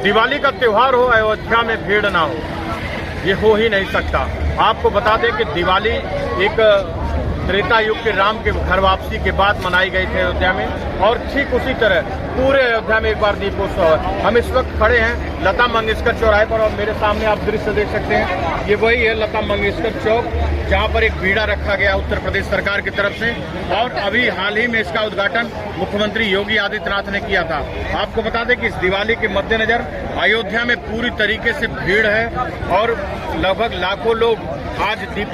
दिवाली का त्यौहार हो, अयोध्या में भीड़ ना हो, ये हो ही नहीं सकता। आपको बता दें कि दिवाली एक त्रेता युग के राम के घर वापसी के बाद मनाई गई थी अयोध्या में, और ठीक उसी तरह पूरे अयोध्या में एक बार दीपोत्सव है। हम इस वक्त खड़े हैं लता मंगेशकर चौराहे पर, और मेरे सामने आप दृश्य देख सकते हैं, ये वही है लता मंगेशकर चौक, जहां पर एक बीड़ा रखा गया उत्तर प्रदेश सरकार की तरफ से, और अभी हाल ही में इसका उद्घाटन मुख्यमंत्री योगी आदित्यनाथ ने किया था। आपको बता दें कि इस दिवाली के मद्देनजर अयोध्या में पूरी तरीके से भीड़ है, और लगभग लाखों लोग आज दीप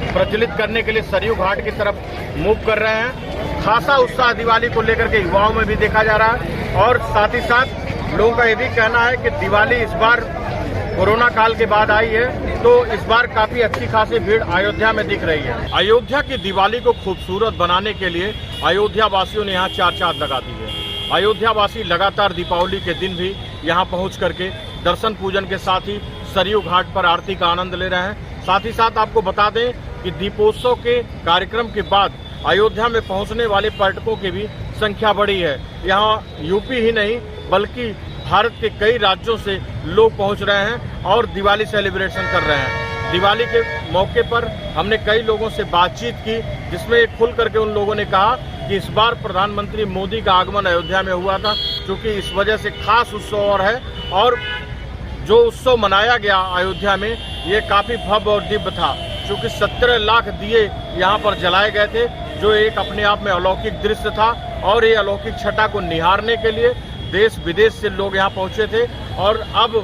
प्रज्वलित करने के लिए सरयू घाट की तरफ मूव कर रहे हैं। खासा उत्साह दिवाली को लेकर के युवाओं में भी देखा जा रहा है, और साथ ही साथ लोगों का ये भी कहना है कि दिवाली इस बार कोरोना काल के बाद आई है, तो इस बार काफी अच्छी खासी भीड़ अयोध्या में दिख रही है। अयोध्या की दिवाली को खूबसूरत बनाने के लिए अयोध्या वासियों ने यहाँ चार चांद लगा दी है। अयोध्या वासी लगातार दीपावली के दिन भी यहाँ पहुँच करके दर्शन पूजन के साथ ही सरयू घाट पर आरती का आनंद ले रहे हैं। साथ ही साथ आपको बता दें कि दीपोत्सव के कार्यक्रम के बाद अयोध्या में पहुंचने वाले पर्यटकों की भी संख्या बढ़ी है। यहाँ यूपी ही नहीं बल्कि भारत के कई राज्यों से लोग पहुंच रहे हैं और दिवाली सेलिब्रेशन कर रहे हैं। दिवाली के मौके पर हमने कई लोगों से बातचीत की, जिसमें खुल करके उन लोगों ने कहा कि इस बार प्रधानमंत्री मोदी का आगमन अयोध्या में हुआ था, क्योंकि इस वजह से खास उत्सव और है, और जो उत्सव मनाया गया अयोध्या में ये काफ़ी भव्य और दिव्य था, क्योंकि 17 लाख दिए यहाँ पर जलाए गए थे, जो एक अपने आप में अलौकिक दृश्य था। और ये अलौकिक छटा को निहारने के लिए देश विदेश से लोग यहाँ पहुँचे थे, और अब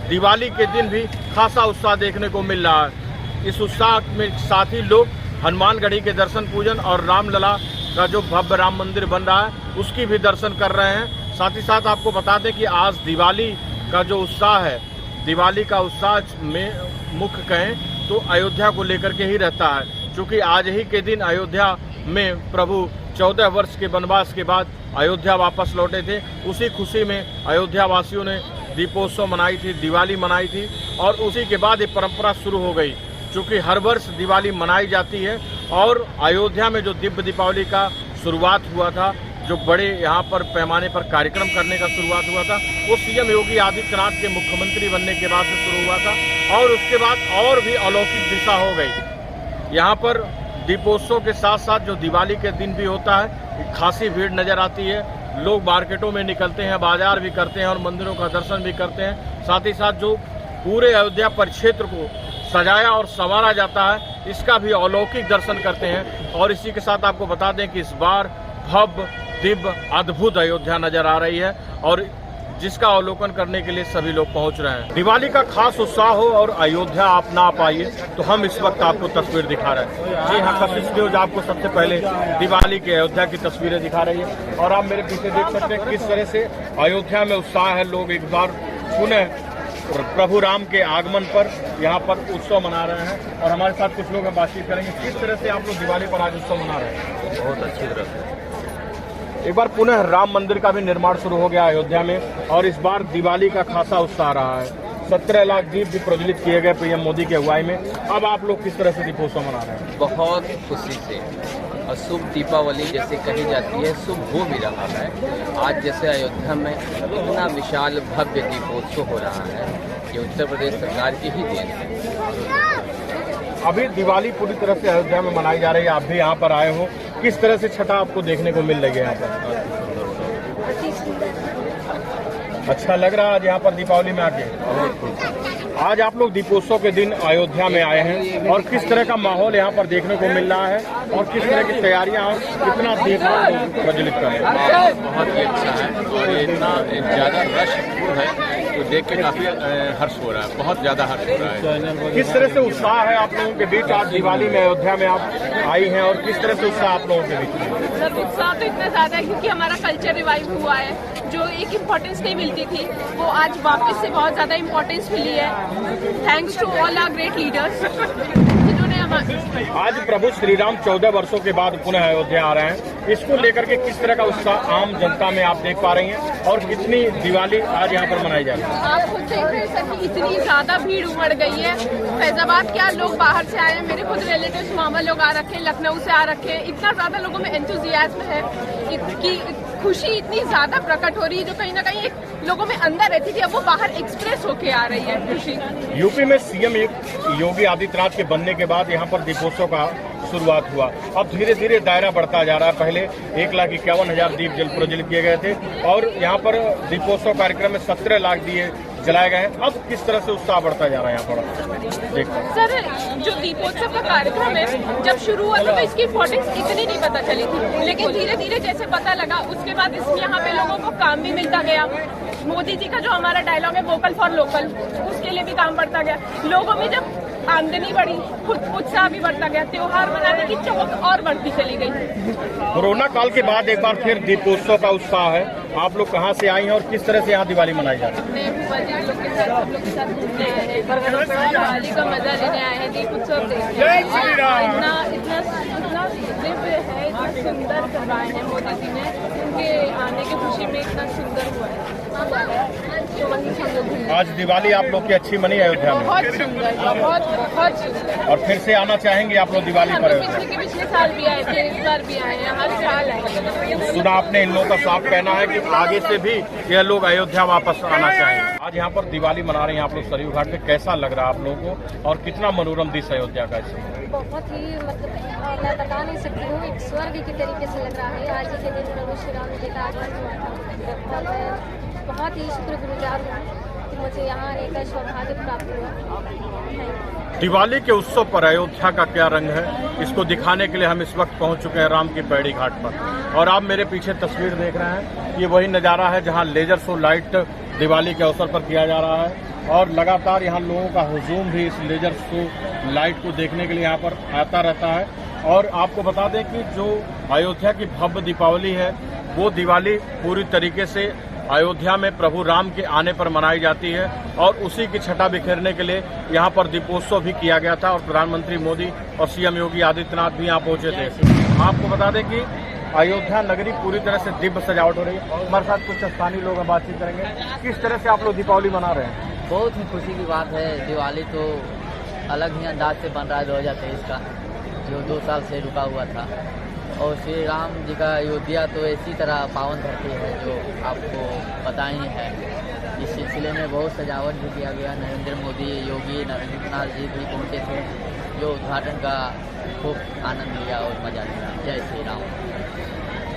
दिवाली के दिन भी खासा उत्साह देखने को मिल रहा है। इस उत्साह में साथ ही लोग हनुमानगढ़ी के दर्शन पूजन और रामलला का जो भव्य राम मंदिर बन रहा है उसकी भी दर्शन कर रहे हैं। साथ ही साथ आपको बता दें कि आज दिवाली का जो उत्साह है, दिवाली का उत्साह में मुख्य कहें तो अयोध्या को लेकर के ही रहता है, क्योंकि आज ही के दिन अयोध्या में प्रभु 14 वर्ष के वनवास के बाद अयोध्या वापस लौटे थे। उसी खुशी में अयोध्या वासियों ने दीपोत्सव मनाई थी, दिवाली मनाई थी, और उसी के बाद ये परंपरा शुरू हो गई, क्योंकि हर वर्ष दिवाली मनाई जाती है। और अयोध्या में जो दिव्य दीपावली का शुरुआत हुआ था, जो बड़े यहाँ पर पैमाने पर कार्यक्रम करने का शुरुआत हुआ था, वो सीएम योगी आदित्यनाथ के मुख्यमंत्री बनने के बाद से शुरू हुआ था, और उसके बाद और भी अलौकिक दिशा हो गई। यहाँ पर दीपोत्सव के साथ साथ जो दिवाली के दिन भी होता है, खासी भीड़ नज़र आती है। लोग मार्केटों में निकलते हैं, बाजार भी करते हैं और मंदिरों का दर्शन भी करते हैं। साथ ही साथ जो पूरे अयोध्या परिक्षेत्र को सजाया और संवारा जाता है, इसका भी अलौकिक दर्शन करते हैं। और इसी के साथ आपको बता दें कि इस बार भव्य दिव्य अद्भुत अयोध्या नजर आ रही है, और जिसका अवलोकन करने के लिए सभी लोग पहुंच रहे हैं। दिवाली का खास उत्साह हो और अयोध्या आप ना पाइए, तो हम इस वक्त आपको तस्वीर दिखा रहे हैं। जी हाँ, कशिश न्यूज आपको सबसे पहले दिवाली के अयोध्या की तस्वीरें दिखा रही है, और आप मेरे पीछे देख सकते हैं किस तरह से अयोध्या में उत्साह है। लोग एक बार पुनः प्रभु राम के आगमन पर यहाँ पर उत्सव मना रहे हैं, और हमारे साथ कुछ लोग बातचीत करेंगे। किस तरह से आप लोग दिवाली पर आज उत्सव मना रहे हैं? बहुत अच्छी तरह से। एक बार पुनः राम मंदिर का भी निर्माण शुरू हो गया अयोध्या में, और इस बार दिवाली का खासा उत्साह रहा है। 17 लाख दीप भी प्रज्वलित किए गए पीएम मोदी के अगुवाई में। अब आप लोग किस तरह से दीपोत्सव मना रहे हैं? बहुत खुशी से, और शुभ दीपावली जैसे कही जाती है शुभ हो भी रहा है। आज जैसे अयोध्या में इतना विशाल भव्य दीपोत्सव हो रहा है, ये उत्तर प्रदेश सरकार की ही देन है। अभी दिवाली पूरी तरह से अयोध्या में मनाई जा रही है, आप भी यहाँ पर आए हो, किस तरह से छठा आपको देखने को मिल रही है यहाँ पर? अच्छा लग रहा है आज यहाँ पर दीपावली में आके? आज आप लोग दीपोत्सव के दिन अयोध्या में आए हैं, और किस तरह का माहौल यहाँ पर देखने को मिल रहा है, और किस तरह की तैयारियाँ और कितना दीप प्रज्वलित कर रहे हैं? बहुत ही अच्छा है, और ये इतना ज़्यादा रश है तो देख के काफ़ी हर्ष हो रहा है, बहुत ज़्यादा हर्ष हो रहा है। किस तरह से उत्साह है आप लोगों के बीच? आज दिवाली में अयोध्या में आप आई हैं, और किस तरह से उत्साह आप लोगों के बीच? मतलब उत्साह तो इतना ज़्यादा है क्योंकि हमारा कल्चर रिवाइव हुआ है, जो एक इम्पोर्टेंस नहीं मिलती थी वो आज वापस से बहुत ज़्यादा इम्पोर्टेंस मिली है, thanks to all our great leaders जिन्होंने आज प्रभु श्री राम 14 वर्षों के बाद पुनः अयोध्या आ रहे हैं, इसको लेकर के किस तरह का उत्साह आम जनता में आप देख पा रही हैं, और कितनी दिवाली आज यहाँ पर मनाई जा रही है? आप खुद देख रहे हैं सर कि इतनी ज़्यादा भीड़ उमड़ गई है। फैजाबाद क्या लोग बाहर से आए हैं, मेरे खुद रिलेटिव्स मामा लोग आ रखे हैं, लखनऊ से आ रखे हैं, इतना ज़्यादा लोगों में एंथुजियाज्म है कि खुशी इतनी ज्यादा प्रकट हो रही है जो कहीं ना कहीं एक लोगों में अंदर रहती थी, अब वो बाहर एक्सप्रेस होके आ रही है खुशी। यूपी में सीएम योगी आदित्यनाथ के बनने के बाद यहाँ पर दीपोत्सव का शुरुआत हुआ। अब धीरे धीरे दायरा बढ़ता जा रहा है। पहले 1,51,000 दीप प्रज्वलित किए गए थे और यहाँ पर दीपोत्सव कार्यक्रम में 17 लाख दिए जलाए गए हैं। अब किस तरह से उत्साह बढ़ता जा रहा है यहाँ पर देखते हैं। सर, जो दीपोत्सव का कार्यक्रम है जब शुरू हुआ था तो इसकी इम्पोर्टेंस इतनी नहीं पता चली थी, लेकिन धीरे धीरे जैसे पता लगा उसके बाद यहाँ पे लोगों को काम भी मिलता गया। मोदी जी का जो हमारा डायलॉग है वोकल फॉर लोकल, उसके लिए भी काम बढ़ता गया। लोगों में जब आमदनी बढ़ी, खुद उत्साह भी बढ़ता गया, त्योहार मनाने की चमक और बढ़ती चली गई। कोरोना काल के बाद एक बार फिर दीपोत्सव का उत्साह है। आप लोग कहाँ से आई हैं और किस तरह से यहाँ दिवाली मनाई जाती है? अपने बुआ जी लोग के साथ हम लोग के साथ घूमने आए हैं, दिवाली का मजा लेने आए हैं, दीपोत्सव देखने आए हैं। इतना दिव्य है, इतना सुंदर करवाए हैं मोदी जी ने, उनके आने की खुशी में इतना सुंदर हुआ है। तो वहीं से हम लोग घूमने आज दिवाली आप लोग की अच्छी मनी अयोध्या में? बहुत सुंदर, बहुत सुंदर। और फिर से आना चाहेंगे आप लोग दिवाली पर? पिछले साल भी आए थे, इस बार भी आए हैं, हर साल आए। सुना आपने, इन लोगों का साफ कहना है कि आगे से भी यह लोग अयोध्या वापस आना चाहें। आज यहाँ पर दिवाली मना रहे हैं आप लोग सरयू घाट पे, कैसा लग रहा है आप लोगों को और कितना मनोरम दृश्य अयोध्या का इसमें? बहुत ही मतलब मैं बता नहीं सकती हूँ, एक स्वर्ग के तरीके से लग रहा है। आज ही के दिन प्रभु श्री राम जी का आगमन हुआ था और मैं बहुत ही शुक्रगुजार हूँ कि मुझे यहाँ आने का सौभाग्य प्राप्त हुआ। दिवाली के उत्सव पर अयोध्या का क्या रंग है, इसको दिखाने के लिए हम इस वक्त पहुंच चुके हैं राम की पैड़ी घाट पर। और आप मेरे पीछे तस्वीर देख रहे हैं, ये वही नज़ारा है जहां लेजर शो लाइट दिवाली के अवसर पर किया जा रहा है और लगातार यहां लोगों का हुजूम भी इस लेजर शो लाइट को देखने के लिए यहां पर आता रहता है। और आपको बता दें कि जो अयोध्या की भव्य दीपावली है वो दिवाली पूरी तरीके से अयोध्या में प्रभु राम के आने पर मनाई जाती है और उसी की छटा बिखेरने के लिए यहाँ पर दीपोत्सव भी किया गया था और प्रधानमंत्री मोदी और सीएम योगी आदित्यनाथ भी यहाँ पहुंचे थे। आपको बता दें कि अयोध्या नगरी पूरी तरह से दिव्य सजावट हो रही है। हमारे साथ कुछ स्थानीय लोग बातचीत करेंगे। किस तरह से आप लोग दीपावली मना रहे हैं? बहुत ही खुशी की बात है। दिवाली तो अलग ही अंदाज से बन रहा है 2023 का, जो 2 साल से रुका हुआ था। और श्री राम जी का अयोध्या तो इसी तरह पावन धरती है जो आपको पता ही है। इस सिलसिले में बहुत सजावट भी किया गया। नरेंद्र मोदी, योगी आदित्यनाथ जी भी पहुँचे थे, जो उद्घाटन का खूब आनंद लिया और मजा लिया। जय श्री राम।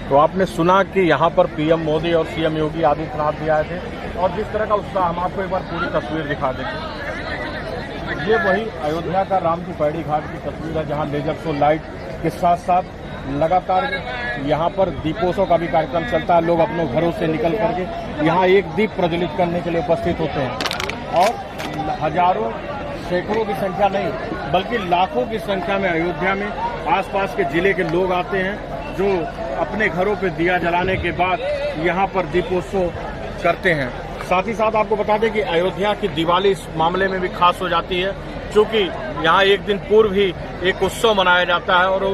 तो आपने सुना कि यहाँ पर पीएम मोदी और सीएम योगी आदित्यनाथ भी आए थे और जिस तरह का उत्साह, हम आपको एक बार पूरी तस्वीर दिखा देंगे। ये वही अयोध्या का राम की पैड़ी घाट की तस्वीर है जहाँ लेजर शो लाइट के साथ साथ लगातार यहाँ पर दीपोत्सव का भी कार्यक्रम चलता है। लोग अपने घरों से निकल करके यहाँ एक दीप प्रज्वलित करने के लिए उपस्थित होते हैं और हजारों सैकड़ों की संख्या नहीं बल्कि लाखों की संख्या में अयोध्या में आसपास के जिले के लोग आते हैं जो अपने घरों पे दिया जलाने के बाद यहाँ पर दीपोत्सव करते हैं। साथ ही साथ आपको बता दें कि अयोध्या की दिवाली इस मामले में भी खास हो जाती है क्योंकि यहाँ एक दिन पूर्व ही एक उत्सव मनाया जाता है और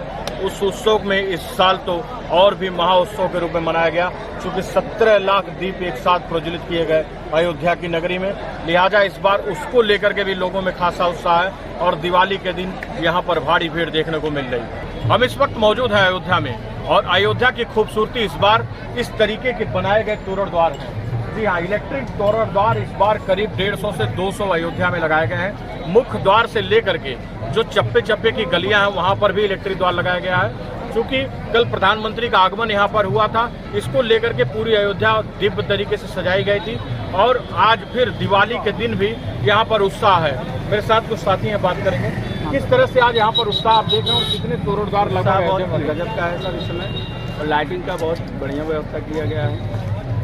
उस उत्सव में इस साल तो और भी महाउत्सव के रूप में मनाया गया क्योंकि 17 लाख दीप एक साथ प्रज्वलित किए गए अयोध्या की नगरी में। लिहाजा इस बार उसको लेकर के भी लोगों में खासा उत्साह है और दिवाली के दिन यहाँ पर भारी भीड़ देखने को मिल रही है। हम इस वक्त मौजूद हैं अयोध्या में और अयोध्या की खूबसूरती इस बार इस तरीके के बनाए गए तोरण द्वार हैं। जी हाँ, इलेक्ट्रिक तोरण द्वार इस बार करीब 150 से 200 अयोध्या में लगाए गए हैं। मुख्य द्वार से लेकर के जो चप्पे चप्पे की गलियां हैं वहां पर भी इलेक्ट्रिक द्वार लगाया गया है क्योंकि कल प्रधानमंत्री का आगमन यहां पर हुआ था। इसको लेकर के पूरी अयोध्या दिव्य तरीके से सजाई गई थी और आज फिर दिवाली के दिन भी यहां पर उत्साह है। मेरे साथ कुछ साथी हैं, बात करेंगे किस तरह से आज यहाँ पर उत्साह आप देख रहे हो, कितने तोरण द्वार लगाए गए? बहुत गजब का है सर इस समय और लाइटिंग का बहुत बढ़िया व्यवस्था किया गया है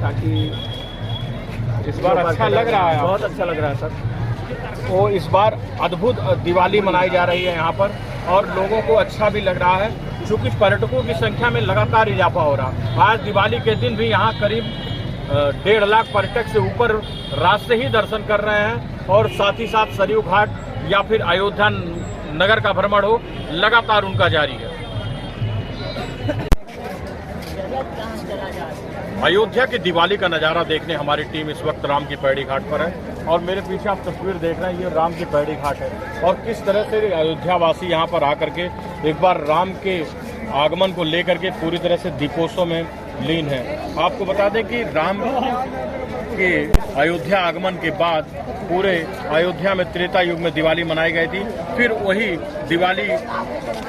ताकि इस बार अच्छा लग रहा है। बहुत अच्छा लग रहा है सर। तो इस बार अद्भुत दिवाली मनाई जा रही है यहाँ पर और लोगों को अच्छा भी लग रहा है क्योंकि पर्यटकों की संख्या में लगातार इजाफा हो रहा है। आज दिवाली के दिन भी यहाँ करीब 1.5 लाख पर्यटक से ऊपर रात से ही दर्शन कर रहे हैं और साथ ही साथ सरयू घाट या फिर अयोध्या नगर का भ्रमण हो लगातार उनका जारी है। अयोध्या की दिवाली का नज़ारा देखने हमारी टीम इस वक्त राम की पैड़ी घाट पर है और मेरे पीछे आप तस्वीर देख रहे हैं, ये राम की पैड़ी घाट है और किस तरह से अयोध्या वासी यहाँ पर आकर के एक बार राम के आगमन को लेकर के पूरी तरह से दीपोत्सव में लीन है। आपको बता दें कि राम के अयोध्या आगमन के बाद पूरे अयोध्या में त्रेता युग में दिवाली मनाई गई थी। फिर वही दिवाली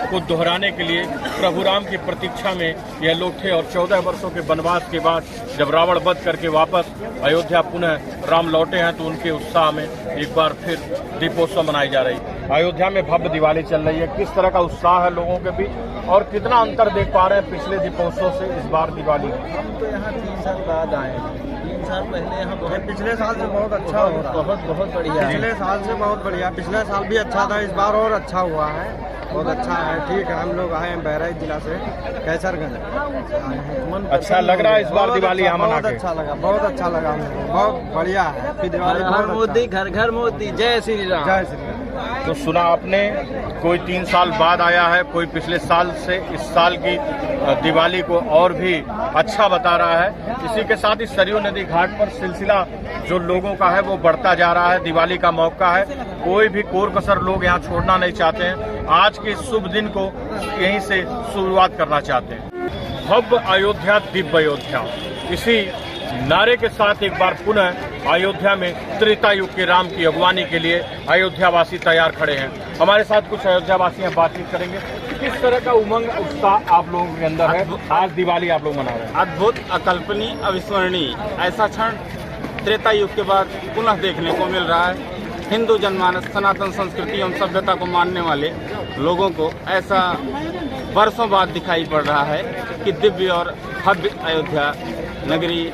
को दोहराने के लिए प्रभु राम की प्रतीक्षा में यह लोग थे और 14 वर्षों के वनवास के बाद जब रावण वध करके वापस अयोध्या पुनः राम लौटे हैं तो उनके उत्साह में एक बार फिर दीपोत्सव मनाई जा रही है। अयोध्या में भव्य दिवाली चल रही है। किस तरह का उत्साह है लोगों के बीच और कितना अंतर देख पा रहे हैं पिछले दीपोत्सव से इस बार दिवाली? हम तो यहाँ 3 साल बाद आए हैं। 3 साल पहले यहाँ पिछले साल से बहुत अच्छा हो रहा है। बहुत बढ़िया। पिछले साल से बहुत बढ़िया। पिछले साल भी अच्छा था, इस बार और अच्छा हुआ है। बहुत अच्छा है। ठीक है, हम लोग आए हैं बहराइच जिला से, कैसरगंज। अच्छा लग रहा है इस बार दिवाली यहाँ मना के? बहुत अच्छा लगा, बहुत अच्छा लगा हमको। बहुत बढ़िया है दिवाली। मोदी घर घर मोदी, जय श्री राम। जय श्री राम। तो सुना आपने, कोई 3 साल बाद आया है, कोई पिछले साल से इस साल की दिवाली को और भी अच्छा बता रहा है। इसी के साथ इस सरयू नदी घाट पर सिलसिला जो लोगों का है वो बढ़ता जा रहा है। दिवाली का मौका है, कोई भी कोर कसर लोग यहाँ छोड़ना नहीं चाहते हैं। आज के शुभ दिन को यहीं से शुरुआत करना चाहते हैं। भव्य अयोध्या दिव्य अयोध्या, इसी नारे के साथ एक बार पुनः अयोध्या में त्रेता युग के राम की अगवानी के लिए अयोध्यावासी तैयार खड़े हैं। हमारे साथ कुछ अयोध्यावासी हैं, बातचीत करेंगे। किस तरह का उमंग उत्साह आप लोगों के अंदर है? आज दिवाली आप लोग मना रहे हैं। अद्भुत, अकल्पनीय, अविस्मरणीय ऐसा क्षण त्रेता युग के बाद पुनः देखने को मिल रहा है। हिंदू जनमानस, सनातन संस्कृति एवं सभ्यता को मानने वाले लोगों को ऐसा वर्षों बाद दिखाई पड़ रहा है कि दिव्य और भव्य अयोध्या नगरी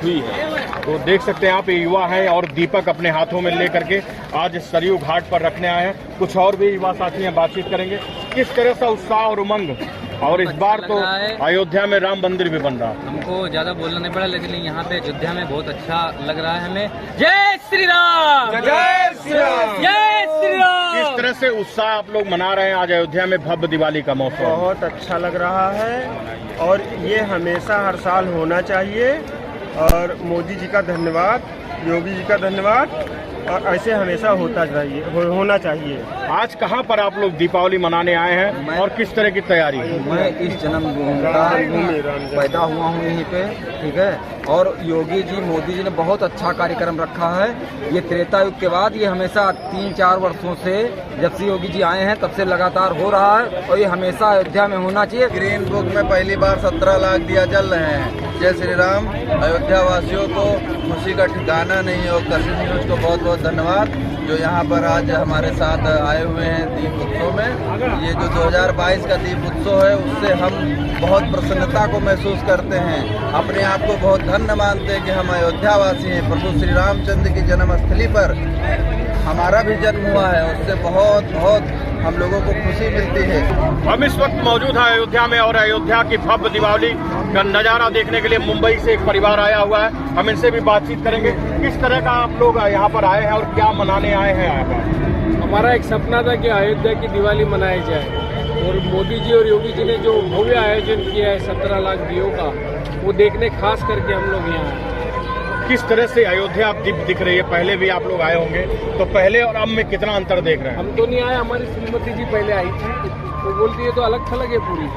हुई है। तो देख सकते हैं आप, ये युवा हैं और दीपक अपने हाथों में लेकर के आज सरयू घाट पर रखने आए हैं। कुछ और भी युवा साथी हैं, बातचीत करेंगे। किस तरह से उत्साह और उमंग, और इस बार तो अयोध्या में राम मंदिर भी बन रहा है। हमको ज्यादा बोलना नहीं पड़ा, लेकिन यहाँ पे अयोध्या में बहुत अच्छा लग रहा है हमें। जय श्री राम, जय श्री राम, जय श्री राम। किस तरह से उत्साह आप लोग मना रहे हैं आज अयोध्या में भव्य दिवाली का मौसम? बहुत अच्छा लग रहा है और ये हमेशा हर साल होना चाहिए। और मोदी जी का धन्यवाद, योगी जी का धन्यवाद, और ऐसे हमेशा होना चाहिए। आज कहाँ पर आप लोग दीपावली मनाने आए हैं और किस तरह की तैयारी? मैं इस जन्मभूमि पैदा हुआ हूँ यहीं पे, ठीक है। और योगी जी, मोदी जी ने बहुत अच्छा कार्यक्रम रखा है। ये त्रेता युग के बाद ये हमेशा 3-4 वर्षों से, जब से योगी जी आए हैं तब से लगातार हो रहा है और ये हमेशा अयोध्या में होना चाहिए। ग्रीन बुक में पहली बार 17 लाख दिया जल रहे हैं। जय श्री राम। अयोध्या वासियों को खुशी का ठिकाना नहीं और कशिश न्यूज को बहुत बहुत धन्यवाद जो यहाँ पर आज हमारे साथ आए हुए हैं दीप उत्सव में। ये जो 2022 का दीप उत्सव है उससे हम बहुत प्रसन्नता को महसूस करते हैं। अपने आप को बहुत धन्य मानते हैं कि हम अयोध्यावासी हैं। प्रभु श्री रामचंद्र की जन्मस्थली पर हमारा भी जन्म हुआ है, उससे बहुत बहुत हम लोगों को खुशी मिलती है। हम इस वक्त मौजूद हैं अयोध्या में और अयोध्या की भव्य दिवाली का नजारा देखने के लिए मुंबई से एक परिवार आया हुआ है। हम इनसे भी बातचीत करेंगे। किस तरह का आप लोग यहाँ पर आए हैं और क्या मनाने आए हैं यहाँ पर? हमारा एक सपना था कि अयोध्या की दिवाली मनाई जाए और मोदी जी और योगी जी ने जो भव्य आयोजन किया है 17 लाख दियों का, वो देखने खास करके हम लोग यहाँ आए। किस तरह से अयोध्या अब दिख रही है? पहले भी आप लोग आए होंगे, तो पहले और अब में कितना अंतर देख रहे हैं? हम तो नहीं आए, हमारी श्रीमती जी पहले आई थी, वो बोलती है तो अलग थलग है पूरी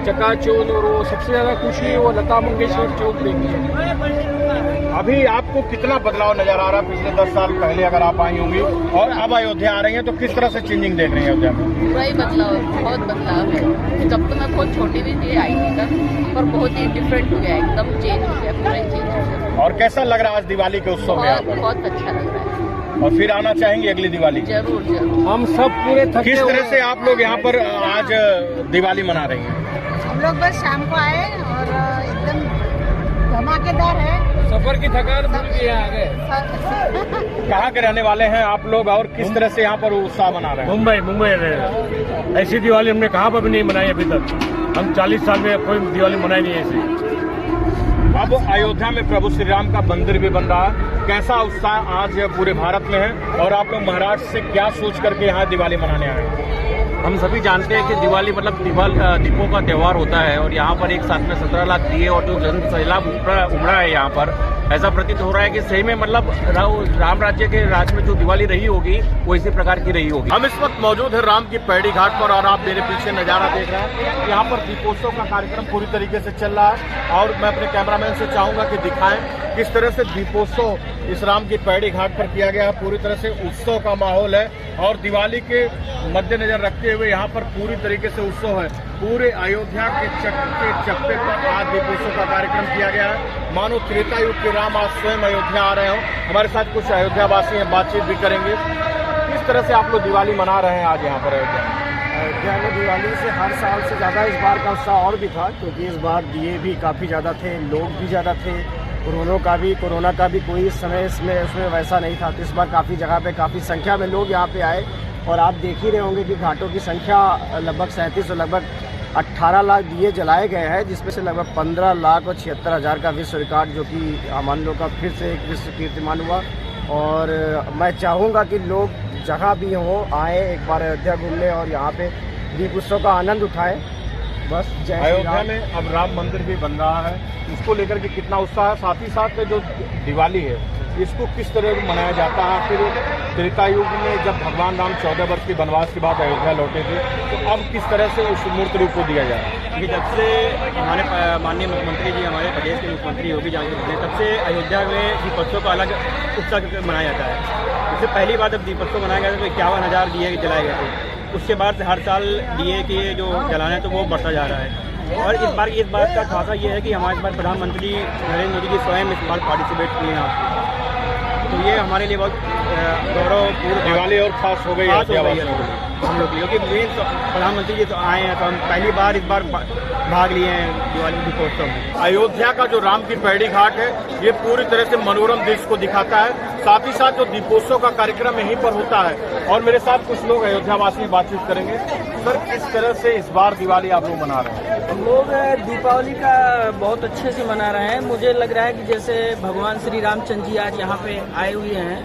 चकाचौंध। और वो सबसे ज्यादा खुशी है वो लता मंगेशकर चौक देखी है। अभी आपको कितना बदलाव नजर आ रहा है पिछले 10 साल पहले अगर आप आई होंगी और अब अयोध्या आ रही हैं, तो किस तरह से चेंजिंग देख रही हैं अयोध्या में? पूरा ही बदलाव है, बहुत बदलाव है। जब तो मैं बहुत छोटी भी थी आई थी तब, और बहुत ही डिफरेंट हो गया, एकदम चेंज हो गया, पूरा ही चेंज हो गया। और कैसा लग रहा है आज दिवाली के उत्सव में? बहुत अच्छा लग रहा है। और फिर आना चाहेंगे अगली दिवाली? जरूर जरूर। हम सब पूरे थके किस तरह से आप लोग यहाँ पर आज दिवाली मना रही हैं? हम लोग बस शाम को आए और एकदम धमाकेदार है। सफर की थकान भूल के यहाँ आ गए। कहाँ के रहने वाले हैं आप लोग और किस तरह से यहाँ पर उत्साह मना रहे हैं? मुंबई में। ऐसी दिवाली हमने कहाँ पर भी नहीं मनाई अभी तक। हम 40 साल में कोई दिवाली मनाई नहीं ऐसी। अब अयोध्या में प्रभु श्री राम का मंदिर भी बन रहा है। कैसा उत्साह आज पूरे भारत में है और आप लोग महाराष्ट्र से क्या सोच करके यहाँ दिवाली मनाने आए हैं? हम सभी जानते हैं कि दिवाली मतलब दीपों का त्यौहार होता है और यहाँ पर एक साथ में 17 लाख दिए और जो जन सैलाब उमड़ा है यहाँ पर, ऐसा प्रतीत हो रहा है कि सही में मतलब राम राज्य के राज में जो दिवाली रही होगी वो इसी प्रकार की रही होगी। हम इस वक्त मौजूद है राम की पैड़ी घाट पर और आप मेरे पीछे नज़ारा देख रहे हैं। यहाँ पर दीपोत्सव का कार्यक्रम पूरी तरीके से चल रहा है और मैं अपने कैमरामैन से चाहूँगा कि दिखाएं किस तरह से दीपोत्सव इस राम की पैड़ी घाट पर किया गया है। पूरी तरह से उत्सव का माहौल है और दिवाली के मद्देनजर रखते हुए यहाँ पर पूरी तरीके से उत्सव है। पूरे अयोध्या के चप्पे पर आज दीपोत्सव का कार्यक्रम किया गया है। मानो त्रेता युग के राम आज स्वयं अयोध्या आ रहे हो। हमारे साथ कुछ अयोध्यावासी हैं, बातचीत भी करेंगे। किस तरह से आप लोग दिवाली मना रहे हैं आज यहाँ पर अयोध्या में? अयोध्या में दिवाली से हर साल से ज़्यादा इस बार का उत्साह और भी था, क्योंकि इस बार दिए भी काफ़ी ज़्यादा थे, लोग भी ज़्यादा थे। कोरोना का भी कोई समय उसमें वैसा नहीं था, तो इस बार काफ़ी जगह पे काफ़ी संख्या में लोग यहाँ पे आए और आप देख ही रहे होंगे कि घाटों की संख्या लगभग 37 और लगभग 18 लाख दिए जलाए गए हैं, जिसमें से लगभग 15 लाख और 76 हज़ार का विश्व रिकॉर्ड, जो कि हम लोग का फिर से एक विश्व कीर्तिमान हुआ। और मैं चाहूँगा कि लोग जहाँ भी हों आए एक बार अयोध्या घूमने और यहाँ पे दीप उत्सव का आनंद उठाएं। बस जय श्री राम। अयोध्या में अब राम मंदिर भी बन रहा है, इसको लेकर के कितना उत्साह है? साथ ही साथ में जो दिवाली है इसको किस तरह मनाया जाता है? फिर त्रेता युग में जब भगवान राम 14 वर्ष के वनवास के बाद अयोध्या लौटे थे, तो अब किस तरह से उस मूर्त रूप को दिया जाए? कि जब से हमारे माननीय मुख्यमंत्री जी, हमारे प्रदेश के मुख्यमंत्री योगी जी ने, तब से अयोध्या में दीपोत्सव का अलग उत्सव मनाया जाता है। इससे पहली बार जब दीपोत्सव मनाया गया था तो 51,000 दिए जलाए गए थे। उसके बाद हर साल दिए के जो जलाना है तो वो बढ़ता जा रहा है। और इस बात का खासा ये है कि हमारे पास प्रधानमंत्री नरेंद्र मोदी जी स्वयं इस बार पार्टिसिपेट किए हैं, तो ये हमारे लिए बहुत गौरवपूर्ण दिवाली और खास हो गई है हम लोग, क्योंकि मेन प्रधानमंत्री जी तो आए हैं, तो हम पहली बार इस बार भाग लिए हैं दिवाली दीपोत्सव में। अयोध्या का जो राम की पैड़ी घाट है ये पूरी तरह से मनोरम दृश्य को दिखाता है। साथ ही साथ जो दीपोत्सव का कार्यक्रम यहीं पर होता है और मेरे साथ कुछ लोग अयोध्यावासी बातचीत करेंगे। सर, किस तरह से इस बार दिवाली आप लोग मना रहे हैं? हम लोग दीपावली का बहुत अच्छे से मना रहे हैं। मुझे लग रहा है कि जैसे भगवान श्री रामचंद्र जी आज यहाँ पे आए हुए हैं,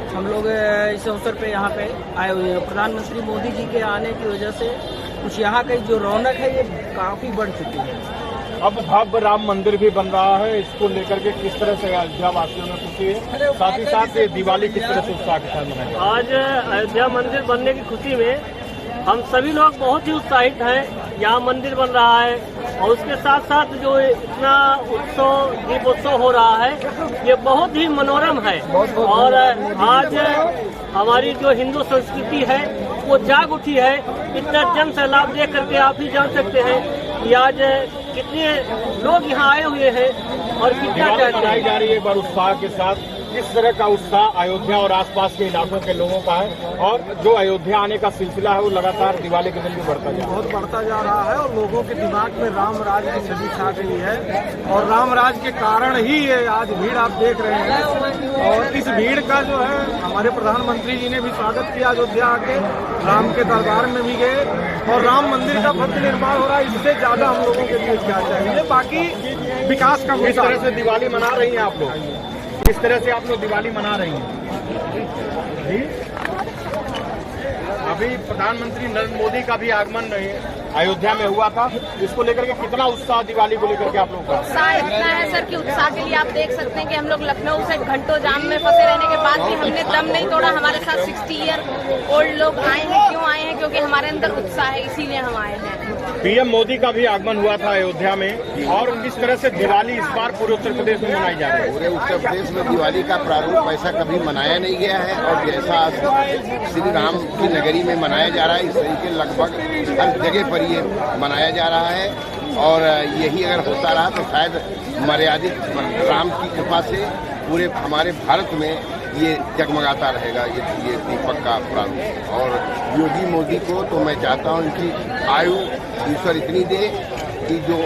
हम लोग इस अवसर पे यहाँ पे आए हुए हैं। प्रधानमंत्री मोदी जी के आने की वजह से कुछ यहाँ की जो रौनक है ये काफ़ी बढ़ चुकी है। अब भव्य राम मंदिर भी बन रहा है, इसको लेकर के किस तरह से अयोध्या वासियों में खुशी है? साथ ही साथ दिवाली किस तरह से उत्साह के साथ मनाई? आज अयोध्या मंदिर बनने की खुशी में हम सभी लोग बहुत ही उत्साहित हैं। यहाँ मंदिर बन रहा है और उसके साथ साथ जो इतना उत्सव दीपोत्सव हो रहा है ये बहुत ही मनोरम है। और आज हमारी जो हिंदू संस्कृति है वो जाग उठी है। इतना जन सैलाब देख करके आप ही जान सकते हैं कि आज कितने लोग यहाँ आए हुए हैं और कितना मनाई जा रही है। एक बार उत्साह के साथ किस तरह का उत्साह अयोध्या और आसपास के इलाकों के लोगों का है और जो अयोध्या आने का सिलसिला है वो लगातार दिवाली के दिन भी बढ़ता जा रहा है और लोगों के दिमाग में राम राज की छवि छा गई है और राम राज के कारण ही ये आज भीड़ आप देख रहे हैं। और इस भीड़ का जो है हमारे प्रधानमंत्री जी ने भी स्वागत किया अयोध्या आके, राम के दरबार में भी गए और राम मंदिर का भव्य निर्माण हो रहा है। इससे ज्यादा हम लोगों के लिए क्या चाहिए? बाकी विकास का किस तरह से दिवाली मना रही हैं आप लोग? किस तरह से आप लोग दिवाली मना रही हैं? जी, अभी प्रधानमंत्री नरेंद्र मोदी का भी आगमन अयोध्या में हुआ था, इसको लेकर के कितना उत्साह दिवाली को लेकर के आप लोगों का? उत्साह इतना है सर कि उत्साह के लिए आप देख सकते हैं कि हम लोग लखनऊ से घंटों जाम में फंसे रहने के बाद भी हमने दम नहीं तोड़ा। हमारे साथ 60 ईयर ओल्ड लोग आए हैं। क्यों आए हैं? क्योंकि हमारे अंदर उत्साह है, इसीलिए हम आए हैं। पीएम मोदी का भी आगमन हुआ था अयोध्या में और किस तरह से दिवाली इस बार पूरे उत्तर प्रदेश में मनाई जा रही है? पूरे उत्तर प्रदेश में दिवाली का प्रारूप ऐसा कभी मनाया नहीं गया है और जैसा श्री राम की नगरी में मनाया जा रहा है इस तरीके लगभग हर जगह पर ये मनाया जा रहा है। और यही अगर होता रहा तो शायद मर्यादित राम की कृपा से पूरे हमारे भारत में ये जगमगाता रहेगा ये दीपक का प्रारूप। और योगी मोदी को तो मैं चाहता हूँ इनकी आयु ईश्वर इतनी दे कि जो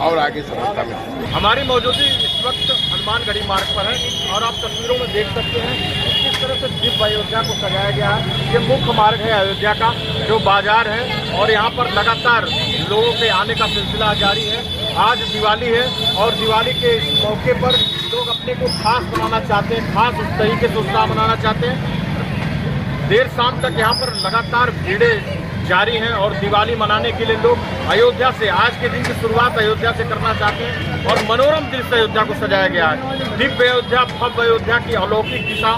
और आगे सफलता मिले। हमारी मौजूदगी इस वक्त हनुमानगढ़ी मार्ग पर है और आप तस्वीरों में देख सकते हैं कि किस तरह से दिव्य अयोध्या को सजाया गया है। ये मुख्य मार्ग है अयोध्या का, जो बाजार है और यहाँ पर लगातार लोगों के आने का सिलसिला जारी है। आज दिवाली है और दिवाली के इस मौके पर लोग अपने को खास बनाना चाहते हैं, खास उस तरीके से उत्साह मनाना चाहते हैं। देर शाम तक यहाँ पर लगातार भीड़ें जारी हैं और दिवाली मनाने के लिए लोग अयोध्या से आज के दिन की शुरुआत अयोध्या से करना चाहते हैं और मनोरम दृश्य अयोध्या को सजाया गया है। दिव्य अयोध्या, भव्य अयोध्या की अलौकिक दिशा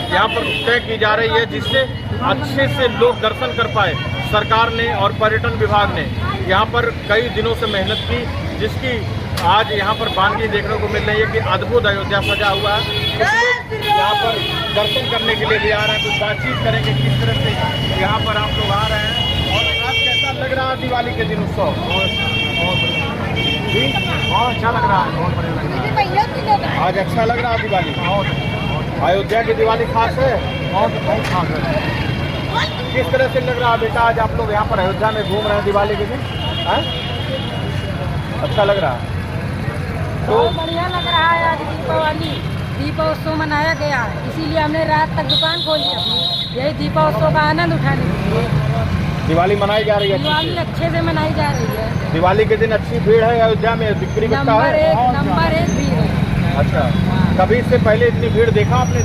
यहाँ पर तय की जा रही है, जिससे अच्छे से लोग दर्शन कर पाए। सरकार ने और पर्यटन विभाग ने यहाँ पर कई दिनों से मेहनत की, जिसकी आज यहाँ पर बानगी देखने को मिल रही है कि अद्भुत अयोध्या सजा हुआ है। यहाँ पर दर्शन करने के लिए भी आ रहे हैं, कुछ बातचीत करेंगे किस तरह से यहाँ पर आप लोग आ रहे हैं और आज कैसा लग रहा है दिवाली के दिन उत्सव? बहुत अच्छा लग रहा है, बहुत बढ़िया लग रहा है। आज अच्छा लग रहा है दिवाली, अयोध्या की दिवाली खास है, बहुत खास है। किस तरह से लग रहा है बेटा आज आप लोग यहाँ पर अयोध्या में घूम रहे हैं दिवाली के दिन? अच्छा लग रहा है, तो बढ़िया लग रहा है। आज दीपोत्सव मनाया गया, इसीलिए हमने रात तक दुकान खोली अपनी, यही दीपोत्सव का आनंद उठाने के लिए। दिवाली मनाई जा रही है, दिवाली अच्छे से मनाई जा रही है। दिवाली के दिन अच्छी भीड़ है अयोध्या में, बिक्री बिकता है नंबर एक भीड़ है। अच्छा, कभी इससे पहले इतनी भीड़ देखा आपने?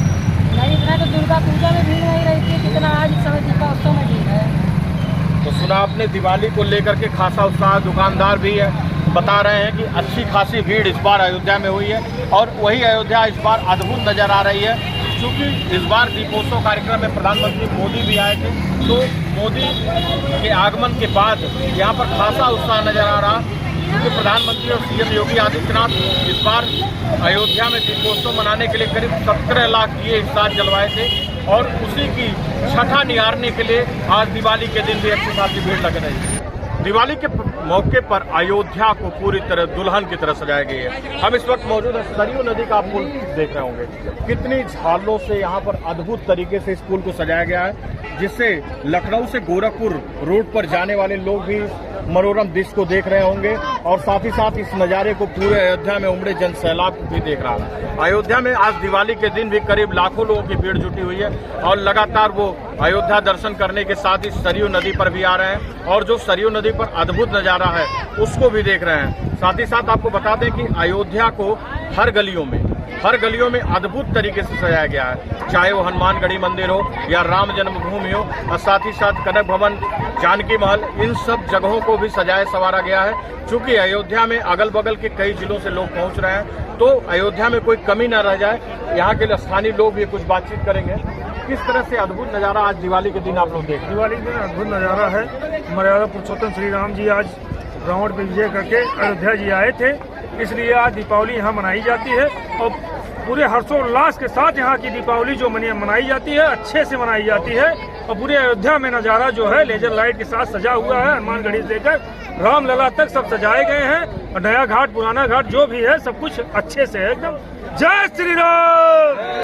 नहीं, इतना तो दुर्गा पूजा में भीड़ नहीं रही थी जितना आज इस समय दीपोत्सव में भीड़ है। तो सुना आपने दिवाली को लेकर के खासा उत्साह, दुकानदार भी है, बता रहे हैं कि अच्छी खासी भीड़ इस बार अयोध्या में हुई है और वही अयोध्या इस बार अद्भुत नजर आ रही है। क्योंकि इस बार दीपोत्सव कार्यक्रम में प्रधानमंत्री मोदी भी आए थे, तो मोदी के आगमन के बाद यहाँ पर खासा उत्साह नजर आ रहा, क्योंकि प्रधानमंत्री और सीएम योगी आदित्यनाथ इस बार अयोध्या में दीपोत्सव मनाने के लिए करीब 17 लाख दिए इस साल जलवाए थे और उसी की छठा निहारने के लिए आज दिवाली के दिन भी अच्छी खासी भीड़ लग रही है। दिवाली के मौके पर अयोध्या को पूरी तरह दुल्हन की तरह सजाया गया है। हम इस वक्त मौजूद है सरयू नदी का पुल देख रहे होंगे, कितनी झालों से यहाँ पर अद्भुत तरीके से इस पुल को सजाया गया है, जिससे लखनऊ से गोरखपुर रोड पर जाने वाले लोग भी मनोरम दृश्य को देख रहे होंगे और साथ ही साथ इस नज़ारे को पूरे अयोध्या में उमड़े जन सैलाब भी देख रहा है। अयोध्या में आज दिवाली के दिन भी करीब लाखों लोगों की भीड़ जुटी हुई है और लगातार वो अयोध्या दर्शन करने के साथ ही सरयू नदी पर भी आ रहे हैं और जो सरयू नदी पर अद्भुत नज़ारा है उसको भी देख रहे हैं। साथ ही साथ आपको बता दें कि अयोध्या को हर गलियों में अद्भुत तरीके से सजाया गया है, चाहे वो हनुमानगढ़ी मंदिर हो या राम जन्मभूमि हो और साथ ही साथ कनक भवन, जानकी महल, इन सब जगहों को भी सजाया संवारा गया है। चूंकि अयोध्या में अगल बगल के कई जिलों से लोग पहुंच रहे हैं, तो अयोध्या में कोई कमी न रह जाए। यहाँ के स्थानीय लोग भी कुछ बातचीत करेंगे। किस तरह से अद्भुत नज़ारा आज दिवाली के दिन आप लोग देख? दिवाली के दिन अद्भुत नज़ारा है। मर्यादा पुरुषोत्तम श्री राम जी आज रावण पे विजय करके अयोध्या जी आए थे, इसलिए आज दीपावली यहाँ मनाई जाती है और पूरे हर्षोल्लास के साथ यहाँ की दीपावली जो मनाई जाती है, अच्छे से मनाई जाती है। और पूरे अयोध्या में नज़ारा जो है लेजर लाइट के साथ सजा हुआ है, हनुमानगढ़ी से लेकर रामलला तक सब सजाए गए हैं और नया घाट पुराना घाट जो भी है सब कुछ अच्छे से है एकदम। जय श्री राम।